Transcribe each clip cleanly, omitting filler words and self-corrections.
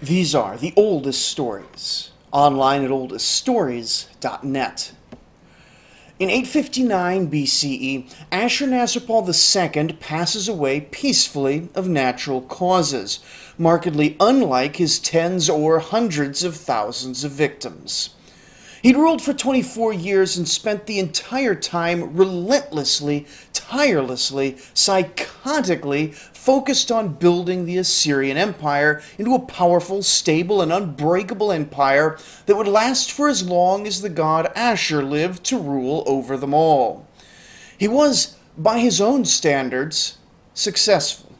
These are the oldest stories, online at oldeststories.net. In 859 BCE, Ashurnasirpal II passes away peacefully of natural causes, markedly unlike his tens or hundreds of thousands of victims. He'd ruled for 24 years and spent the entire time relentlessly, tirelessly, psychotically focused on building the Assyrian Empire into a powerful, stable, and unbreakable empire that would last for as long as the god Ashur lived to rule over them all. He was, by his own standards, successful.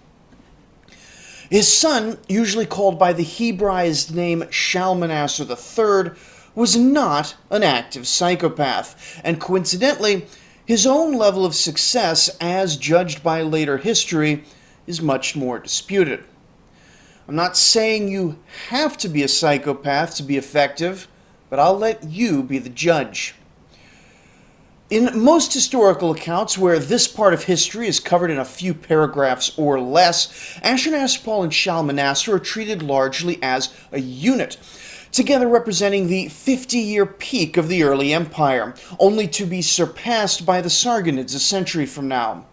His son, usually called by the Hebraized name Shalmaneser III, was not an active psychopath, and coincidentally, his own level of success, as judged by later history, is much more disputed. I'm not saying you have to be a psychopath to be effective, but I'll let you be the judge. In most historical accounts where this part of history is covered in a few paragraphs or less, Ashurnasirpal and Shalmaneser are treated largely as a unit, together representing the 50-year peak of the early empire, only to be surpassed by the Sargonids a century from now.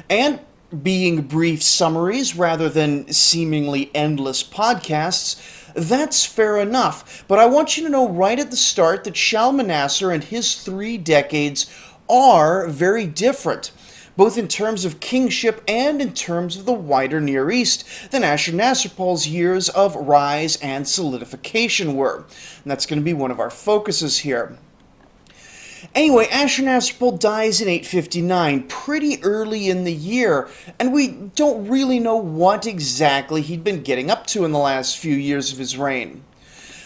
And, being brief summaries rather than seemingly endless podcasts, that's fair enough, but I want you to know right at the start that Shalmaneser and his 3 decades are very different, both in terms of kingship and in terms of the wider Near East, than Ashurnasirpal's years of rise and solidification were. And that's going to be one of our focuses here. Anyway, Ashurnasirpal dies in 859, pretty early in the year, and we don't really know what exactly he'd been getting up to in the last few years of his reign.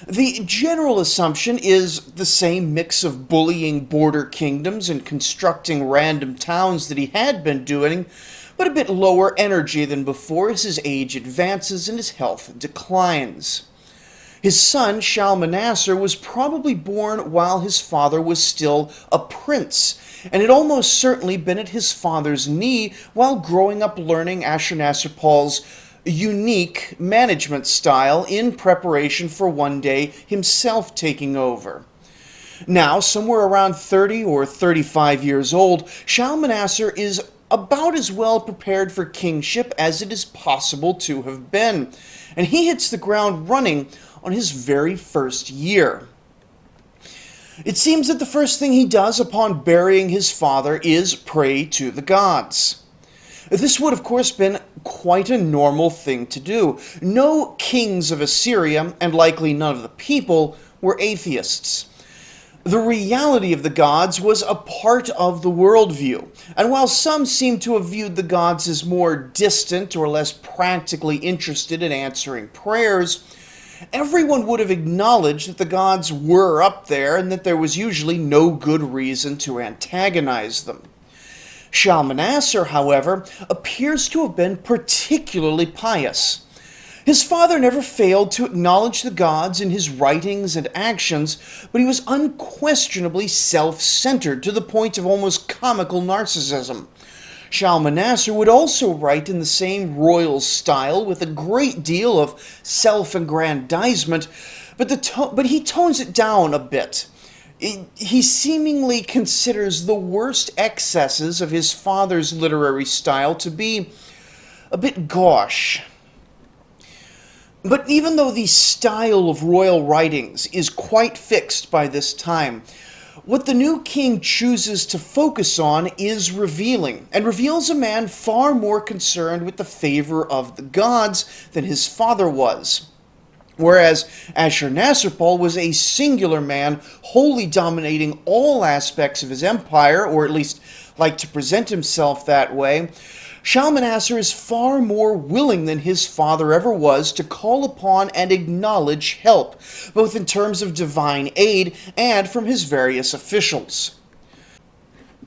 The general assumption is the same mix of bullying border kingdoms and constructing random towns that he had been doing, but a bit lower energy than before as his age advances and his health declines. His son, Shalmaneser, was probably born while his father was still a prince, and had almost certainly been at his father's knee while growing up learning Ashurnasirpal's unique management style in preparation for one day himself taking over. Now, somewhere around 30 or 35 years old, Shalmaneser is about as well prepared for kingship as it is possible to have been, and he hits the ground running on his very first year. It seems that the first thing he does upon burying his father is pray to the gods. This would, of course, been quite a normal thing to do. No kings of Assyria, and likely none of the people, were atheists. The reality of the gods was a part of the worldview, and while some seem to have viewed the gods as more distant or less practically interested in answering prayers, everyone would have acknowledged that the gods were up there and that there was usually no good reason to antagonize them. Shalmaneser, however, appears to have been particularly pious. His father never failed to acknowledge the gods in his writings and actions, but he was unquestionably self-centered to the point of almost comical narcissism. Shalmaneser would also write in the same royal style with a great deal of self-aggrandizement, but he tones it down a bit. He seemingly considers the worst excesses of his father's literary style to be a bit gauche. But even though the style of royal writings is quite fixed by this time, what the new king chooses to focus on is revealing, and reveals a man far more concerned with the favor of the gods than his father was. Whereas Ashurnasirpal was a singular man, wholly dominating all aspects of his empire, or at least like to present himself that way, Shalmaneser is far more willing than his father ever was to call upon and acknowledge help, both in terms of divine aid and from his various officials.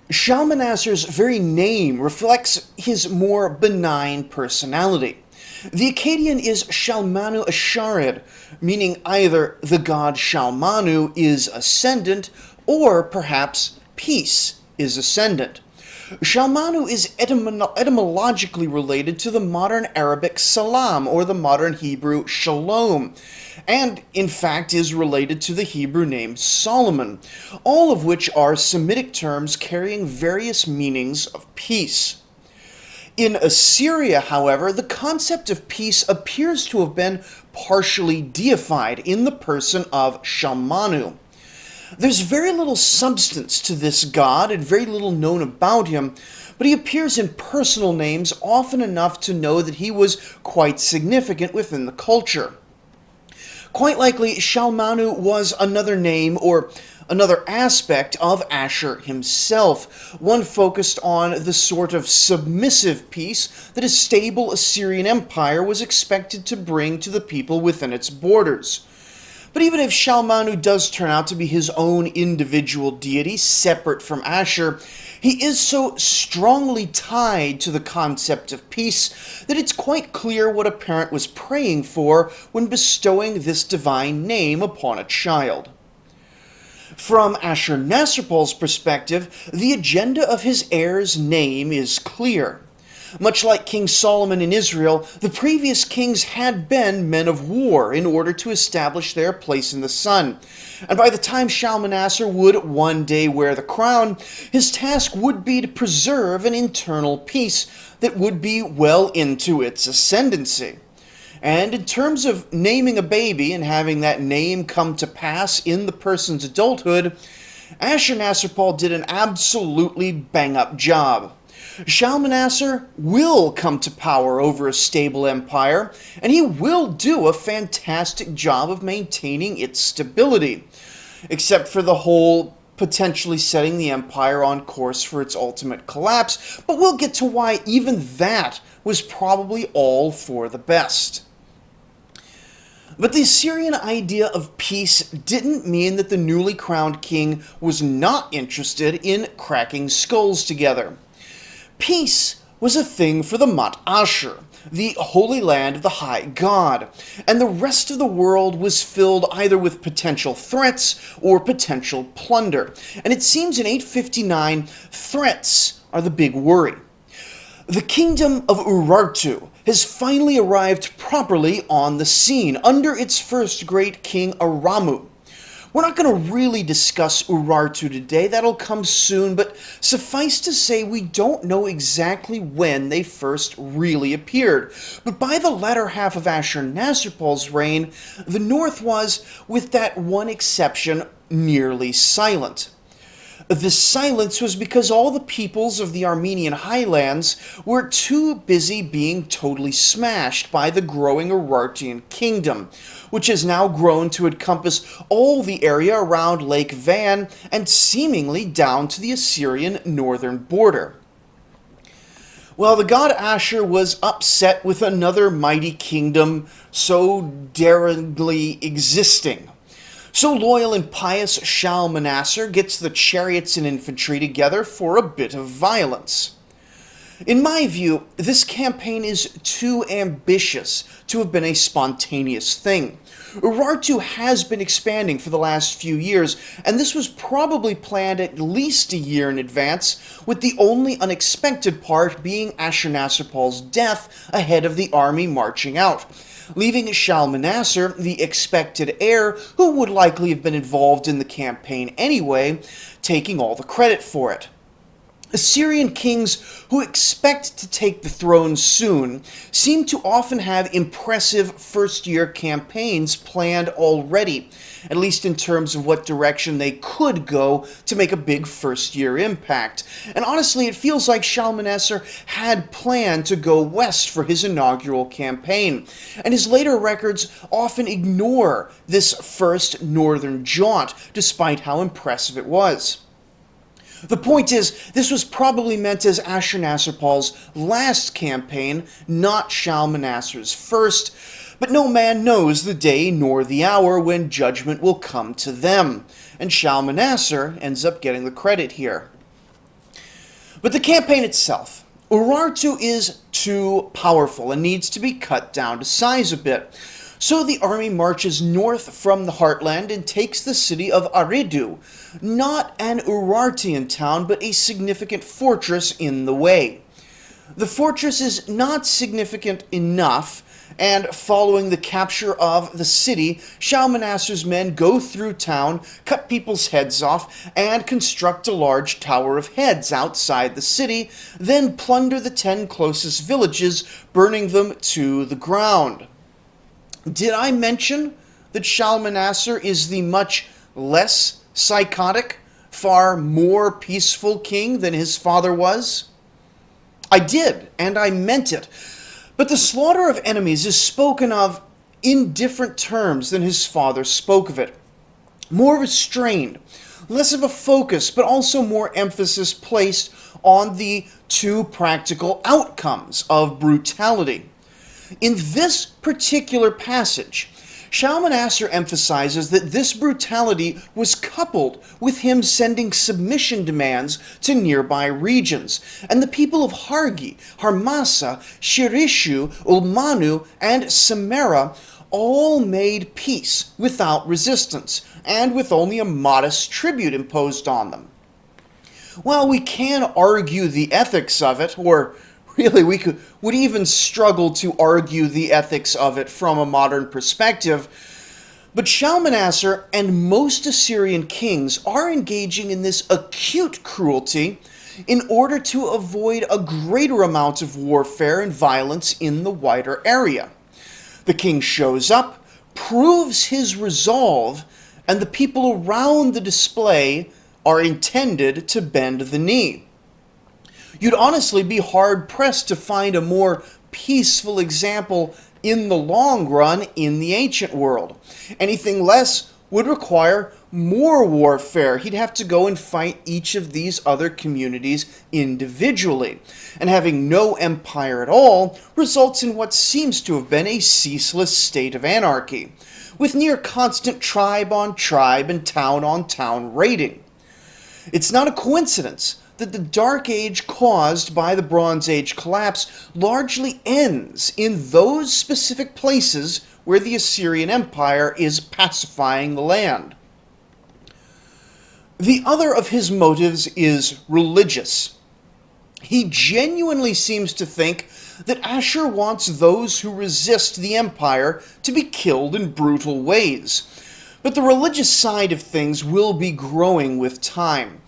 Shalmaneser's very name reflects his more benign personality. The Akkadian is Shalmanu Asharid, meaning either the god Shalmanu is ascendant, or perhaps peace is ascendant. Shalmanu is etymologically related to the modern Arabic salam or the modern Hebrew shalom, and in fact is related to the Hebrew name Solomon, all of which are Semitic terms carrying various meanings of peace. In Assyria, however, the concept of peace appears to have been partially deified in the person of Shalmanu. There's very little substance to this god and very little known about him, but he appears in personal names often enough to know that he was quite significant within the culture. Quite likely, Shalmanu was another name or another aspect of Ashur himself, one focused on the sort of submissive peace that a stable Assyrian empire was expected to bring to the people within its borders. But even if Shalmanu does turn out to be his own individual deity separate from Ashur, he is so strongly tied to the concept of peace that it's quite clear what a parent was praying for when bestowing this divine name upon a child. From Ashurnasirpal's perspective, the agenda of his heir's name is clear. Much like King Solomon in Israel, the previous kings had been men of war in order to establish their place in the sun. And by the time Shalmaneser would one day wear the crown, his task would be to preserve an internal peace that would be well into its ascendancy. And in terms of naming a baby and having that name come to pass in the person's adulthood, Ashurnasirpal did an absolutely bang-up job. Shalmaneser will come to power over a stable empire, and he will do a fantastic job of maintaining its stability, except for the whole potentially setting the empire on course for its ultimate collapse, but we'll get to why even that was probably all for the best. But the Assyrian idea of peace didn't mean that the newly crowned king was not interested in cracking skulls together. Peace was a thing for the Mat Ashur, the holy land of the high god, and the rest of the world was filled either with potential threats or potential plunder. And it seems in 859, threats are the big worry. The kingdom of Urartu has finally arrived properly on the scene under its first great king Aramu. We're not going to really discuss Urartu today, that'll come soon, but suffice to say we don't know exactly when they first really appeared. But by the latter half of Ashurnasirpal's reign, the north was, with that one exception, nearly silent. This silence was because all the peoples of the Armenian highlands were too busy being totally smashed by the growing Urartian kingdom, which has now grown to encompass all the area around Lake Van and seemingly down to the Assyrian northern border. Well, the god Ashur was upset with another mighty kingdom so daringly existing. So loyal and pious Shalmaneser gets the chariots and infantry together for a bit of violence. In my view, this campaign is too ambitious to have been a spontaneous thing. Urartu has been expanding for the last few years, and this was probably planned at least a year in advance, with the only unexpected part being Ashurnasirpal's death ahead of the army marching out, leaving Shalmaneser, the expected heir, who would likely have been involved in the campaign anyway, taking all the credit for it. Assyrian kings who expect to take the throne soon seem to often have impressive first-year campaigns planned already, at least in terms of what direction they could go to make a big first-year impact. And honestly, it feels like Shalmaneser had planned to go west for his inaugural campaign, and his later records often ignore this first northern jaunt, despite how impressive it was. The point is, this was probably meant as Ashurnasirpal's last campaign, not Shalmaneser's first, but no man knows the day nor the hour when judgment will come to them, and Shalmaneser ends up getting the credit here. But the campaign itself, Urartu is too powerful and needs to be cut down to size a bit. So the army marches north from the heartland and takes the city of Aridu, not an Urartian town, but a significant fortress in the way. The fortress is not significant enough, and following the capture of the city, Shalmaneser's men go through town, cut people's heads off, and construct a large tower of heads outside the city, then plunder the 10 closest villages, burning them to the ground. Did I mention that Shalmaneser is the much less psychotic, far more peaceful king than his father was? I did, and I meant it. But the slaughter of enemies is spoken of in different terms than his father spoke of it. More restrained, less of a focus, but also more emphasis placed on the two practical outcomes of brutality. In this particular passage, Shalmaneser emphasizes that this brutality was coupled with him sending submission demands to nearby regions, and the people of Hargi, Harmasa, Shirishu, Ulmanu, and Samara all made peace without resistance, and with only a modest tribute imposed on them. While we can argue the ethics of it, or really would even struggle to argue the ethics of it from a modern perspective, but Shalmaneser and most Assyrian kings are engaging in this acute cruelty in order to avoid a greater amount of warfare and violence in the wider area. The king shows up, proves his resolve, and the people around the display are intended to bend the knee. You'd honestly be hard-pressed to find a more peaceful example in the long run in the ancient world. Anything less would require more warfare. He'd have to go and fight each of these other communities individually. And having no empire at all results in what seems to have been a ceaseless state of anarchy, with near constant tribe on tribe and town on town raiding. It's not a coincidence that the Dark Age caused by the Bronze Age collapse largely ends in those specific places where the Assyrian Empire is pacifying the land. The other of his motives is religious. He genuinely seems to think that Ashur wants those who resist the empire to be killed in brutal ways. But the religious side of things will be growing with time.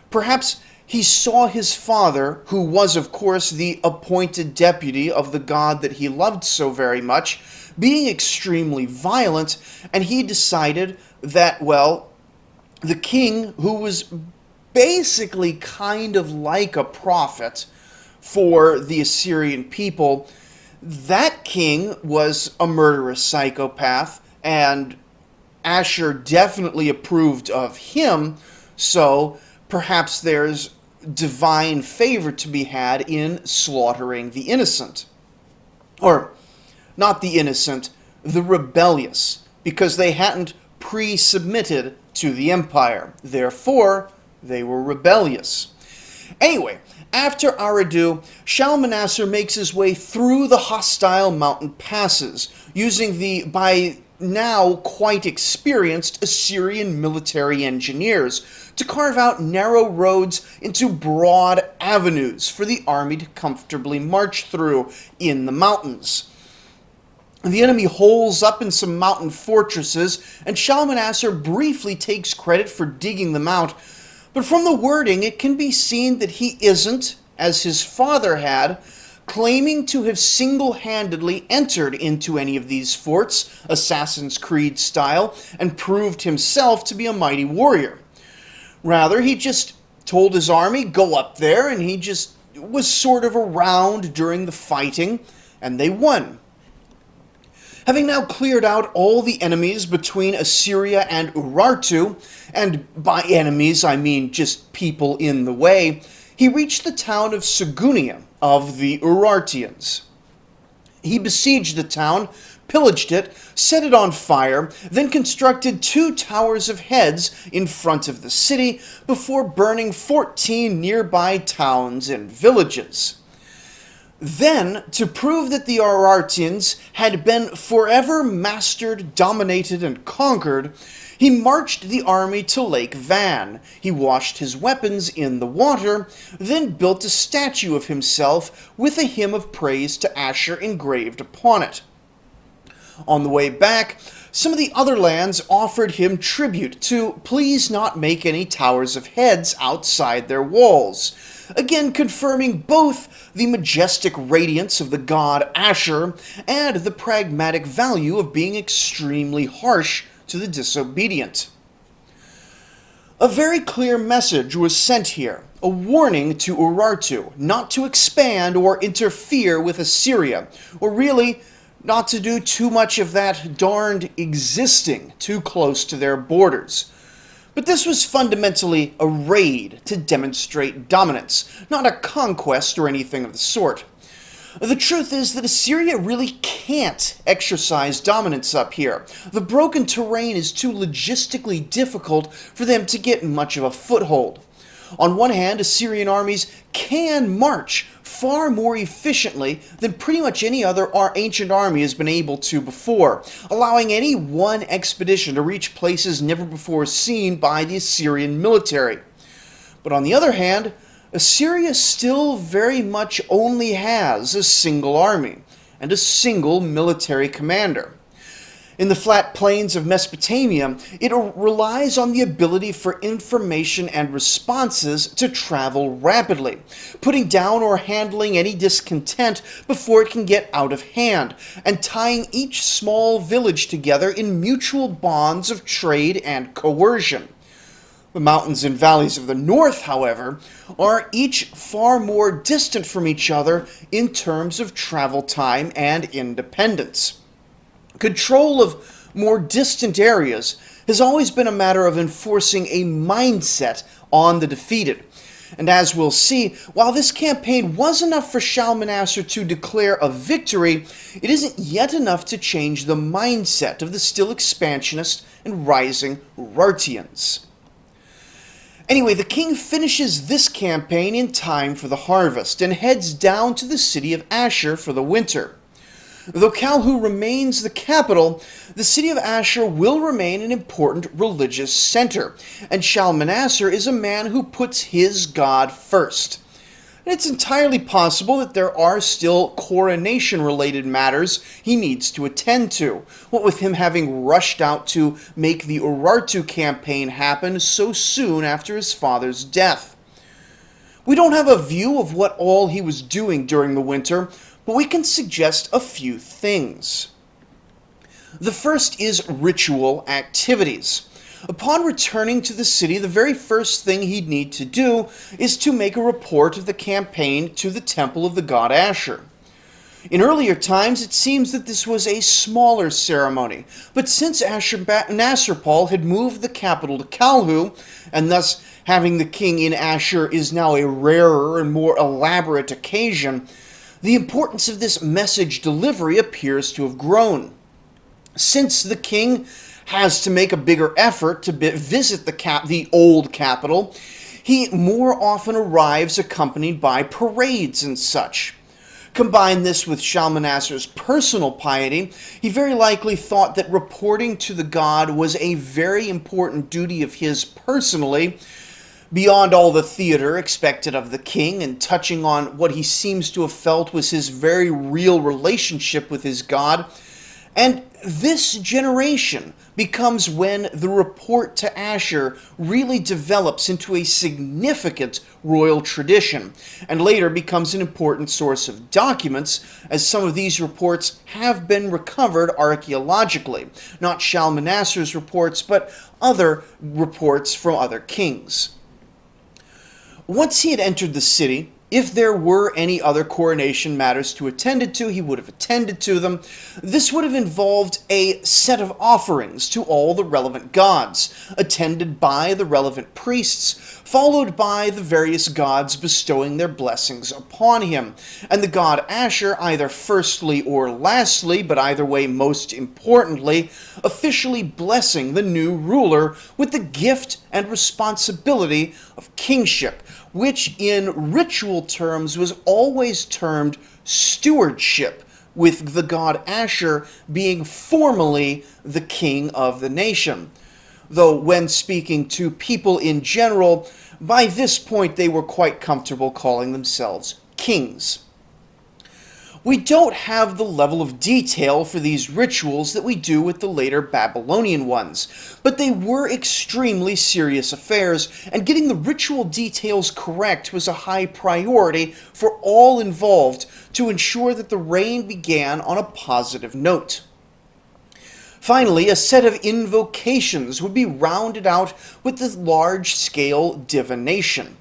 Perhaps he saw his father, who was, of course, the appointed deputy of the god that he loved so very much, being extremely violent, and he decided that, well, the king, who was basically kind of like a prophet for the Assyrian people, that king was a murderous psychopath, and Ashur definitely approved of him, so perhaps there's divine favor to be had in slaughtering the innocent. Or, not the innocent, the rebellious, because they hadn't pre-submitted to the empire. Therefore, they were rebellious. Anyway, after Aridu, Shalmaneser makes his way through the hostile mountain passes, using the, by now quite experienced, Assyrian military engineers to carve out narrow roads into broad avenues for the army to comfortably march through in the mountains. The enemy holes up in some mountain fortresses, and Shalmaneser briefly takes credit for digging them out, but from the wording it can be seen that he isn't, as his father had, claiming to have single-handedly entered into any of these forts, Assassin's Creed style, and proved himself to be a mighty warrior. Rather, he just told his army, go up there, and he just was sort of around during the fighting, and they won. Having now cleared out all the enemies between Assyria and Urartu, and by enemies I mean just people in the way, he reached the town of Sagunia of the Urartians. He besieged the town, pillaged it, set it on fire, then constructed 2 towers of heads in front of the city before burning 14 nearby towns and villages. Then, to prove that the Urartians had been forever mastered, dominated, and conquered, he marched the army to Lake Van. He washed his weapons in the water, then built a statue of himself with a hymn of praise to Asher engraved upon it. On the way back, some of the other lands offered him tribute to please not make any towers of heads outside their walls, again confirming both the majestic radiance of the god Asher and the pragmatic value of being extremely harsh to the disobedient. A very clear message was sent here, a warning to Urartu not to expand or interfere with Assyria, or really not to do too much of that darned existing too close to their borders. But this was fundamentally a raid to demonstrate dominance, not a conquest or anything of the sort. The truth is that Assyria really can't exercise dominance up here. The broken terrain is too logistically difficult for them to get much of a foothold. On one hand, Assyrian armies can march far more efficiently than pretty much any other ancient army has been able to before, allowing any one expedition to reach places never before seen by the Assyrian military. But on the other hand, Assyria still very much only has a single army and a single military commander. In the flat plains of Mesopotamia, it relies on the ability for information and responses to travel rapidly, putting down or handling any discontent before it can get out of hand, and tying each small village together in mutual bonds of trade and coercion. The mountains and valleys of the north, however, are each far more distant from each other in terms of travel time and independence. Control of more distant areas has always been a matter of enforcing a mindset on the defeated. And as we'll see, while this campaign was enough for Shalmaneser to declare a victory, it isn't yet enough to change the mindset of the still expansionist and rising Urartians. Anyway, the king finishes this campaign in time for the harvest and heads down to the city of Asher for the winter. Though Kalhu remains the capital, the city of Asher will remain an important religious center, and Shalmaneser is a man who puts his god first. And it's entirely possible that there are still coronation-related matters he needs to attend to, what with him having rushed out to make the Urartu campaign happen so soon after his father's death. We don't have a view of what all he was doing during the winter, but we can suggest a few things. The first is ritual activities. Upon returning to the city, the very first thing he'd need to do is to make a report of the campaign to the temple of the god Asher. In earlier times, it seems that this was a smaller ceremony, but since Ashurnasirpal had moved the capital to Kalhu, and thus having the king in Asher is now a rarer and more elaborate occasion, the importance of this message delivery appears to have grown. Since the king has to make a bigger effort to visit the old capital, he more often arrives accompanied by parades and such. Combine this with Shalmaneser's personal piety, he very likely thought that reporting to the god was a very important duty of his personally, beyond all the theater expected of the king, and touching on what he seems to have felt was his very real relationship with his god. And this generation becomes when the report to Asher really develops into a significant royal tradition, and later becomes an important source of documents, as some of these reports have been recovered archaeologically. Not Shalmaneser's reports, but other reports from other kings. Once he had entered the city, if there were any other coronation matters to attend to, he would have attended to them. This would have involved a set of offerings to all the relevant gods, attended by the relevant priests, followed by the various gods bestowing their blessings upon him, and the god Asher either firstly or lastly, but either way most importantly, officially blessing the new ruler with the gift and responsibility of kingship, which in ritual terms was always termed stewardship, with the god Asher being formally the king of the nation. Though when speaking to people in general, by this point they were quite comfortable calling themselves kings. We don't have the level of detail for these rituals that we do with the later Babylonian ones, but they were extremely serious affairs, and getting the ritual details correct was a high priority for all involved to ensure that the reign began on a positive note. Finally, a set of invocations would be rounded out with the large-scale divination.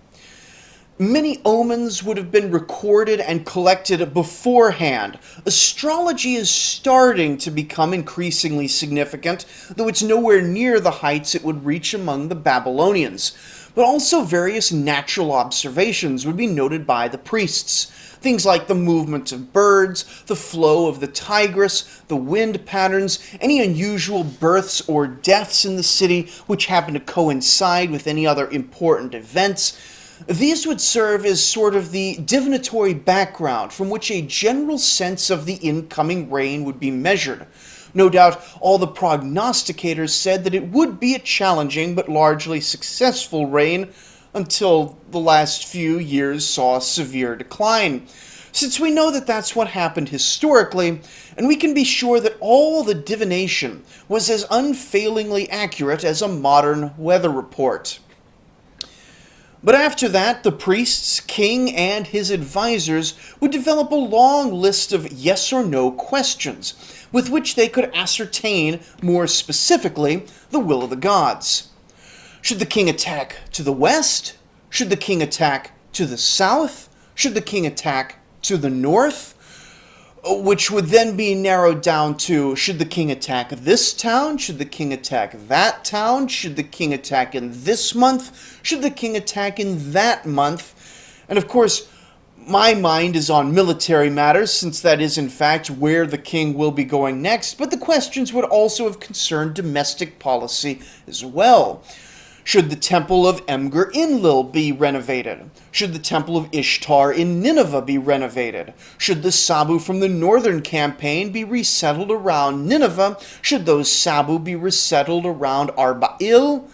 Many omens would have been recorded and collected beforehand. Astrology is starting to become increasingly significant, though it's nowhere near the heights it would reach among the Babylonians. But also various natural observations would be noted by the priests. Things like the movement of birds, the flow of the Tigris, the wind patterns, any unusual births or deaths in the city which happen to coincide with any other important events. These would serve as sort of the divinatory background from which a general sense of the incoming reign would be measured. No doubt all the prognosticators said that it would be a challenging but largely successful reign until the last few years saw a severe decline. Since we know that that's what happened historically, and we can be sure that all the divination was as unfailingly accurate as a modern weather report. But after that, the priests, king, and his advisors would develop a long list of yes or no questions, with which they could ascertain, more specifically, the will of the gods. Should the king attack to the west? Should the king attack to the south? Should the king attack to the north? Which would then be narrowed down to, should the king attack this town? Should the king attack that town? Should the king attack in this month? Should the king attack in that month? And of course, my mind is on military matters, since that is in fact where the king will be going next, but the questions would also have concerned domestic policy as well. Should the temple of Emger-Enlil be renovated? Should the temple of Ishtar in Nineveh be renovated? Should the Sabu from the northern campaign be resettled around Nineveh? Should those Sabu be resettled around Arbail?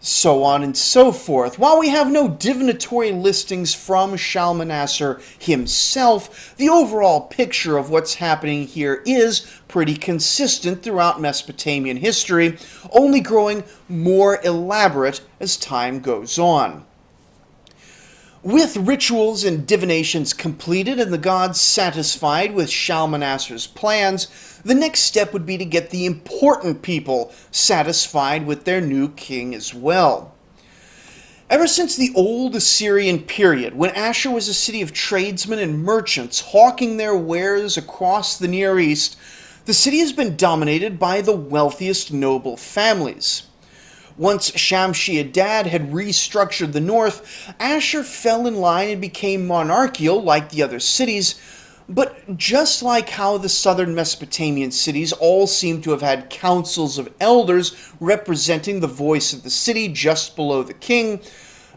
So on and so forth. While we have no divinatory listings from Shalmaneser himself, the overall picture of what's happening here is pretty consistent throughout Mesopotamian history, only growing more elaborate as time goes on. With rituals and divinations completed and the gods satisfied with Shalmaneser's plans, the next step would be to get the important people satisfied with their new king as well. Ever since the old Assyrian period, when Ashur was a city of tradesmen and merchants hawking their wares across the Near East, the city has been dominated by the wealthiest noble families. Once Shamshi-Adad had restructured the north, Ashur fell in line and became monarchical like the other cities, but just like how the southern Mesopotamian cities all seem to have had councils of elders representing the voice of the city just below the king,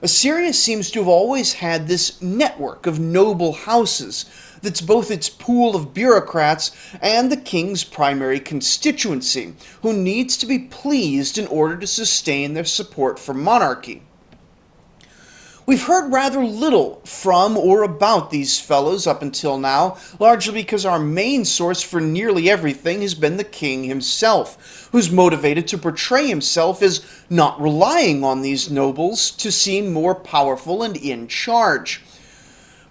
Assyria seems to have always had this network of noble houses that's both its pool of bureaucrats and the king's primary constituency, who needs to be pleased in order to sustain their support for monarchy. We've heard rather little from or about these fellows up until now, largely because our main source for nearly everything has been the king himself, who's motivated to portray himself as not relying on these nobles to seem more powerful and in charge.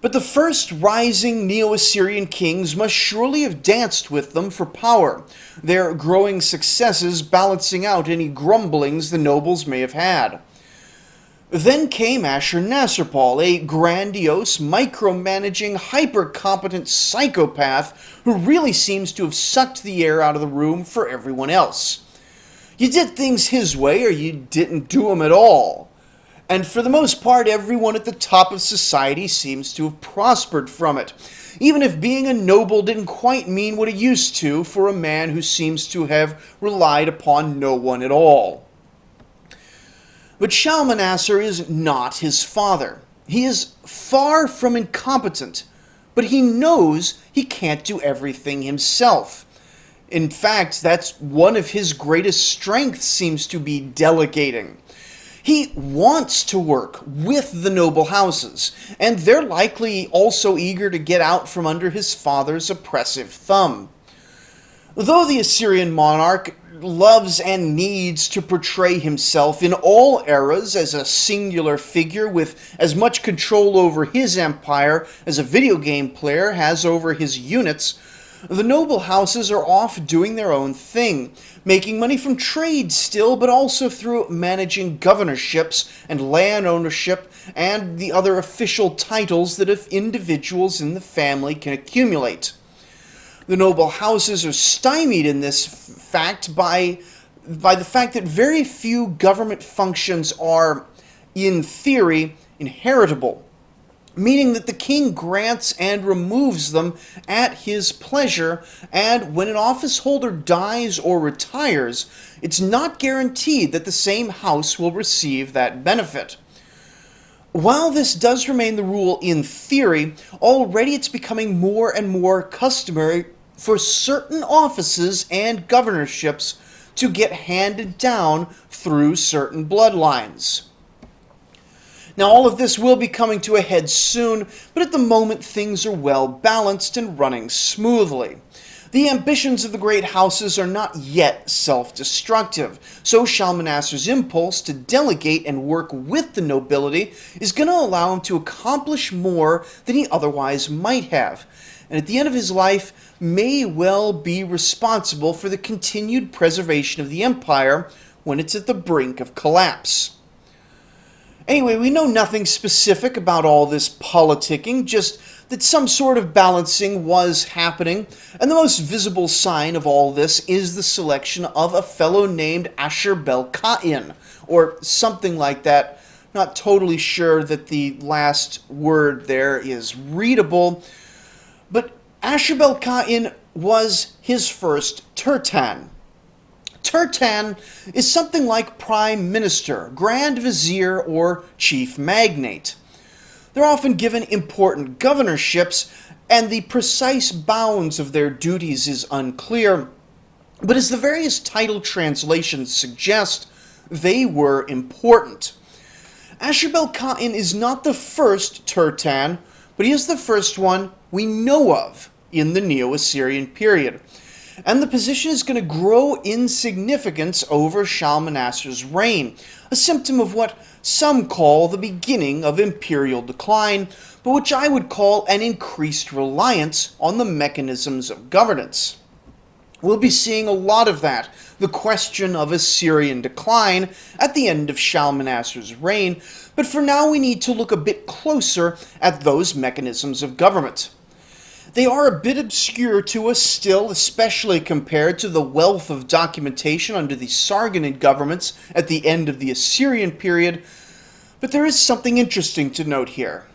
But the first rising Neo-Assyrian kings must surely have danced with them for power, their growing successes balancing out any grumblings the nobles may have had. Then came Ashurnasirpal, a grandiose, micromanaging, hyper-competent psychopath who really seems to have sucked the air out of the room for everyone else. You did things his way or you didn't do them at all. And for the most part, everyone at the top of society seems to have prospered from it, even if being a noble didn't quite mean what it used to for a man who seems to have relied upon no one at all. But Shalmaneser is not his father. He is far from incompetent, but he knows he can't do everything himself. In fact, that's one of his greatest strengths, seems to be delegating. He wants to work with the noble houses, and they're likely also eager to get out from under his father's oppressive thumb. Though the Assyrian monarch loves and needs to portray himself in all eras as a singular figure with as much control over his empire as a video game player has over his units, the noble houses are off doing their own thing, making money from trade still, but also through managing governorships and land ownership and the other official titles that individuals in the family can accumulate. The noble houses are stymied in this fact by the fact that very few government functions are, in theory, inheritable, meaning that the king grants and removes them at his pleasure, and when an office holder dies or retires, it's not guaranteed that the same house will receive that benefit. While this does remain the rule in theory, already it's becoming more and more customary for certain offices and governorships to get handed down through certain bloodlines. Now, all of this will be coming to a head soon, but at the moment things are well balanced and running smoothly. The ambitions of the great houses are not yet self-destructive, so Shalmaneser's impulse to delegate and work with the nobility is going to allow him to accomplish more than he otherwise might have, and at the end of his life may well be responsible for the continued preservation of the empire when it's at the brink of collapse. Anyway, we know nothing specific about all this politicking, just that some sort of balancing was happening, and the most visible sign of all this is the selection of a fellow named Ashur-bel-Ka'in, or something like that. Not totally sure that the last word there is readable, but Ashur-bel-Ka'in was his first Turtan. Turtan is something like prime minister, grand vizier, or chief magnate. They're often given important governorships, and the precise bounds of their duties is unclear, but as the various title translations suggest, they were important. Ashur-bel-Ka'in is not the first Turtan, but he is the first one we know of in the Neo-Assyrian period. And the position is going to grow in significance over Shalmaneser's reign, a symptom of what some call the beginning of imperial decline, but which I would call an increased reliance on the mechanisms of governance. We'll be seeing a lot of that, the question of Assyrian decline, at the end of Shalmaneser's reign, but for now we need to look a bit closer at those mechanisms of government. They are a bit obscure to us still, especially compared to the wealth of documentation under the Sargonid governments at the end of the Assyrian period, but there is something interesting to note here.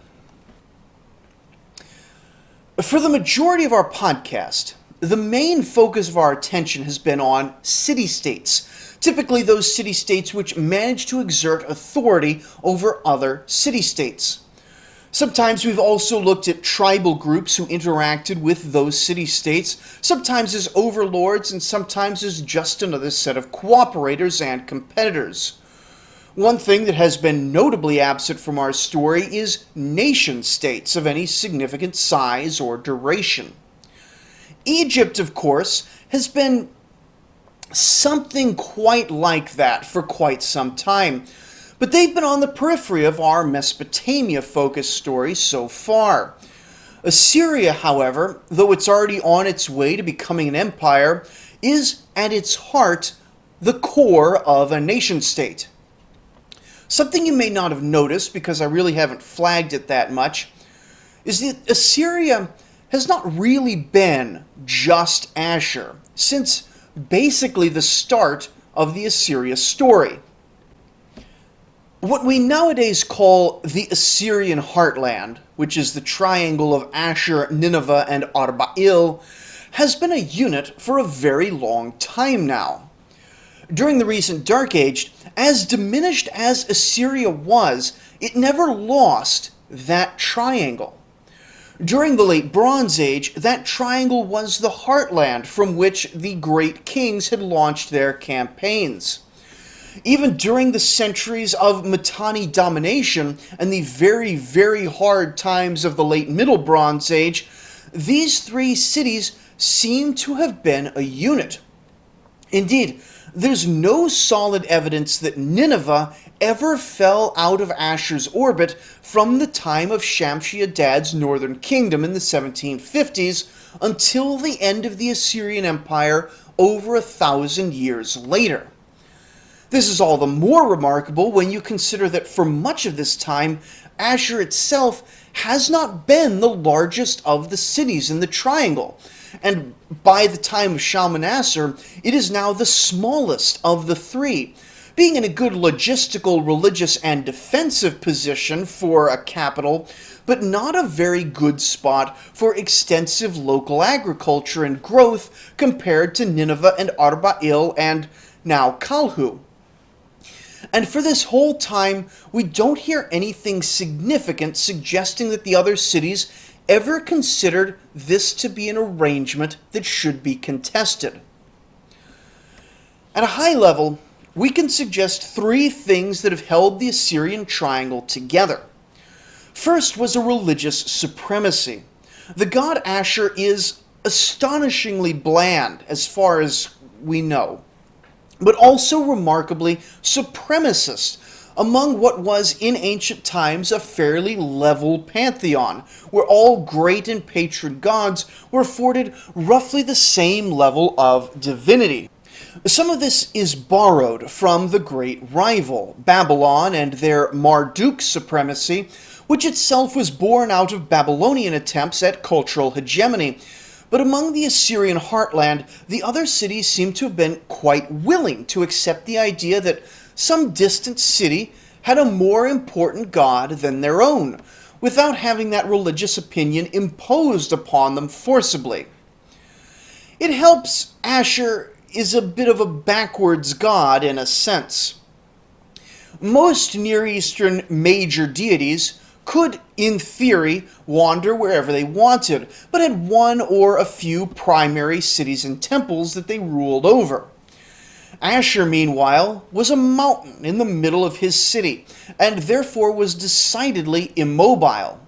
For the majority of our podcast, the main focus of our attention has been on city-states, typically those city-states which manage to exert authority over other city-states. Sometimes we've also looked at tribal groups who interacted with those city-states, sometimes as overlords and sometimes as just another set of cooperators and competitors. One thing that has been notably absent from our story is nation-states of any significant size or duration. Egypt, of course, has been something quite like that for quite some time, but they've been on the periphery of our Mesopotamia-focused story so far. Assyria, however, though it's already on its way to becoming an empire, is at its heart the core of a nation-state. Something you may not have noticed, because I really haven't flagged it that much, is that Assyria has not really been just Ashur, since basically the start of the Assyria story. What we nowadays call the Assyrian heartland, which is the triangle of Ashur, Nineveh, and Arba'il, has been a unit for a very long time now. During the recent Dark Age, as diminished as Assyria was, it never lost that triangle. During the Late Bronze Age, that triangle was the heartland from which the great kings had launched their campaigns. Even during the centuries of Mitanni domination and the very, very hard times of the Late Middle Bronze Age, these three cities seem to have been a unit. Indeed, there's no solid evidence that Nineveh ever fell out of Ashur's orbit from the time of Shamshi-Adad's northern kingdom in the 1750s until the end of the Assyrian Empire over 1,000 years later. This is all the more remarkable when you consider that for much of this time, Ashur itself has not been the largest of the cities in the triangle, and by the time of Shalmaneser, it is now the smallest of the three, being in a good logistical, religious, and defensive position for a capital, but not a very good spot for extensive local agriculture and growth compared to Nineveh and Arbail and now Kalhu. And for this whole time, we don't hear anything significant suggesting that the other cities ever considered this to be an arrangement that should be contested. At a high level, we can suggest three things that have held the Assyrian triangle together. First was a religious supremacy. The god Ashur is astonishingly bland as far as we know, but also remarkably supremacist among what was in ancient times a fairly level pantheon, where all great and patron gods were afforded roughly the same level of divinity. Some of this is borrowed from the great rival, Babylon, and their Marduk supremacy, which itself was born out of Babylonian attempts at cultural hegemony. But among the Assyrian heartland, the other cities seem to have been quite willing to accept the idea that some distant city had a more important god than their own, without having that religious opinion imposed upon them forcibly. It helps Ashur is a bit of a backwards god in a sense. Most Near Eastern major deities could, in theory, wander wherever they wanted, but had one or a few primary cities and temples that they ruled over. Ashur, meanwhile, was a mountain in the middle of his city, and therefore was decidedly immobile.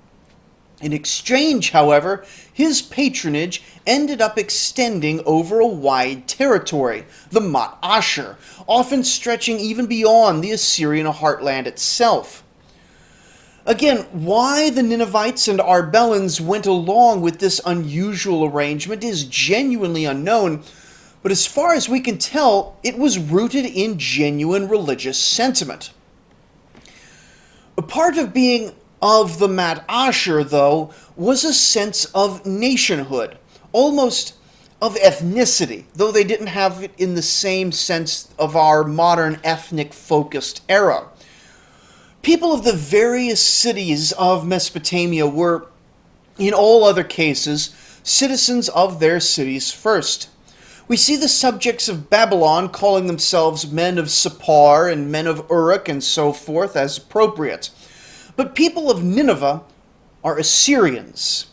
In exchange, however, his patronage ended up extending over a wide territory, the Mat Ashur, often stretching even beyond the Assyrian heartland itself. Again, why the Ninevites and Arbelans went along with this unusual arrangement is genuinely unknown, but as far as we can tell, it was rooted in genuine religious sentiment. A part of being of the Mat Ashur, though, was a sense of nationhood, almost of ethnicity, though they didn't have it in the same sense of our modern ethnic-focused era. People of the various cities of Mesopotamia were, in all other cases, citizens of their cities first. We see the subjects of Babylon calling themselves men of Sippar and men of Uruk and so forth as appropriate. But people of Nineveh are Assyrians.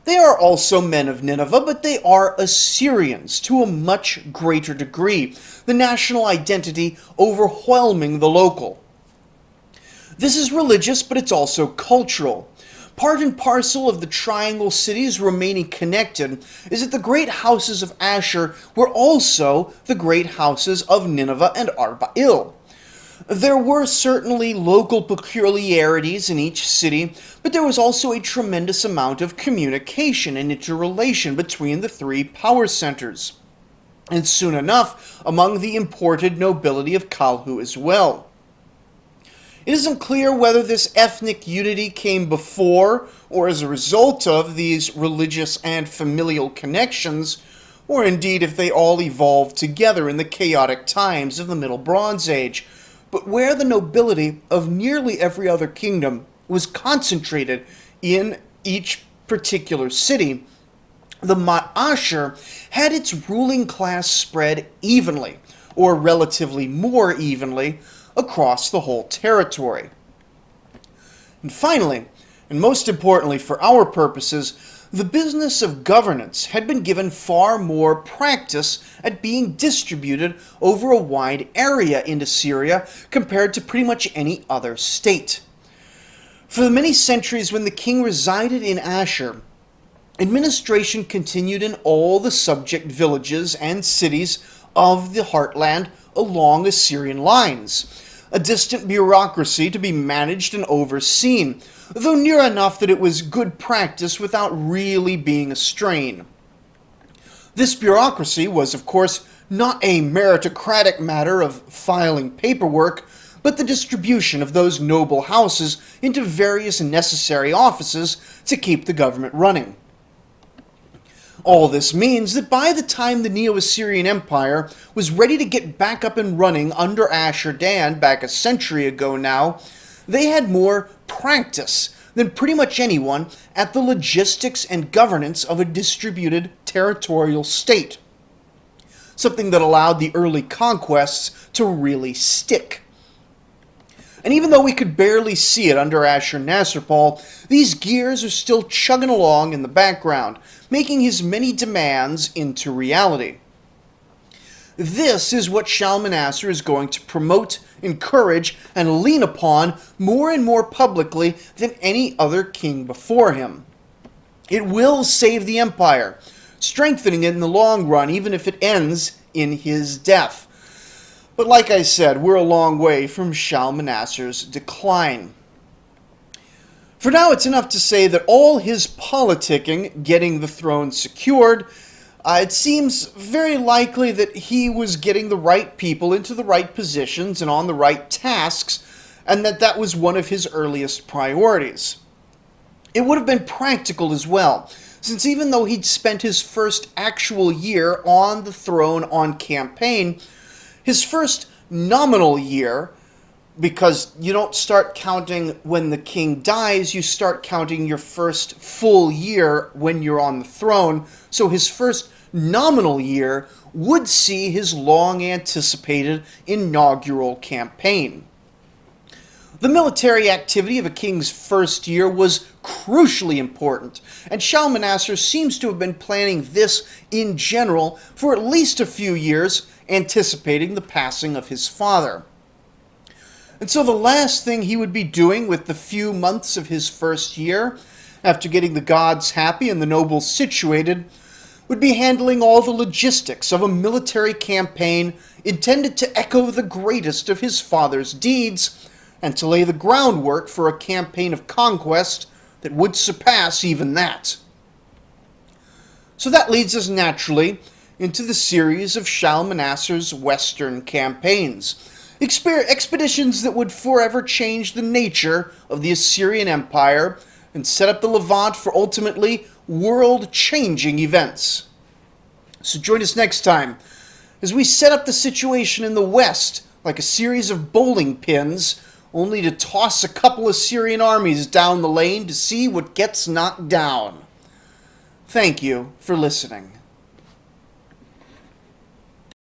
They are also men of Nineveh, but they are Assyrians to a much greater degree, the national identity overwhelming the local. This is religious, but it's also cultural. Part and parcel of the triangle cities remaining connected is that the great houses of Ashur were also the great houses of Nineveh and Arbail. There were certainly local peculiarities in each city, but there was also a tremendous amount of communication and interrelation between the three power centers, and soon enough among the imported nobility of Kalhu as well. It isn't clear whether this ethnic unity came before or as a result of these religious and familial connections, or indeed if they all evolved together in the chaotic times of the Middle Bronze Age, but where the nobility of nearly every other kingdom was concentrated in each particular city, the Mat Ashur had its ruling class spread evenly, or relatively more evenly, across the whole territory. And finally, And most importantly for our purposes, the business of governance had been given far more practice at being distributed over a wide area into Syria compared to pretty much any other state. For the many centuries when the king resided in Ashur, administration continued in all the subject villages and cities of the heartland along Assyrian lines, a distant bureaucracy to be managed and overseen, though near enough that it was good practice without really being a strain. This bureaucracy was, of course, not a meritocratic matter of filing paperwork, but the distribution of those noble houses into various necessary offices to keep the government running. All this means that by the time the Neo-Assyrian Empire was ready to get back up and running under Ashur-Dan back a century ago now, they had more practice than pretty much anyone at the logistics and governance of a distributed territorial state, something that allowed the early conquests to really stick. And even though we could barely see it under Ashurnasirpal, these gears are still chugging along in the background, making his many demands into reality. This is what Shalmaneser is going to promote, encourage, and lean upon more and more publicly than any other king before him. It will save the empire, strengthening it in the long run, even if it ends in his death. But like I said, we're a long way from Shalmaneser's decline. For now, it's enough to say that all his politicking, getting the throne secured, it seems very likely that he was getting the right people into the right positions and on the right tasks, and that was one of his earliest priorities. It would have been practical as well, since even though he'd spent his first actual year on the throne on campaign, his first nominal year, because you don't start counting when the king dies, you start counting your first full year when you're on the throne, so his first nominal year would see his long-anticipated inaugural campaign. The military activity of a king's first year was crucially important, and Shalmaneser seems to have been planning this in general for at least a few years, anticipating the passing of his father. And so the last thing he would be doing with the few months of his first year, after getting the gods happy and the nobles situated, would be handling all the logistics of a military campaign intended to echo the greatest of his father's deeds, and to lay the groundwork for a campaign of conquest that would surpass even that. So that leads us naturally into the series of Shalmaneser's western campaigns, expeditions that would forever change the nature of the Assyrian Empire and set up the Levant for ultimately world-changing events. So join us next time as we set up the situation in the west like a series of bowling pins, only to toss a couple Assyrian armies down the lane to see what gets knocked down. Thank you for listening.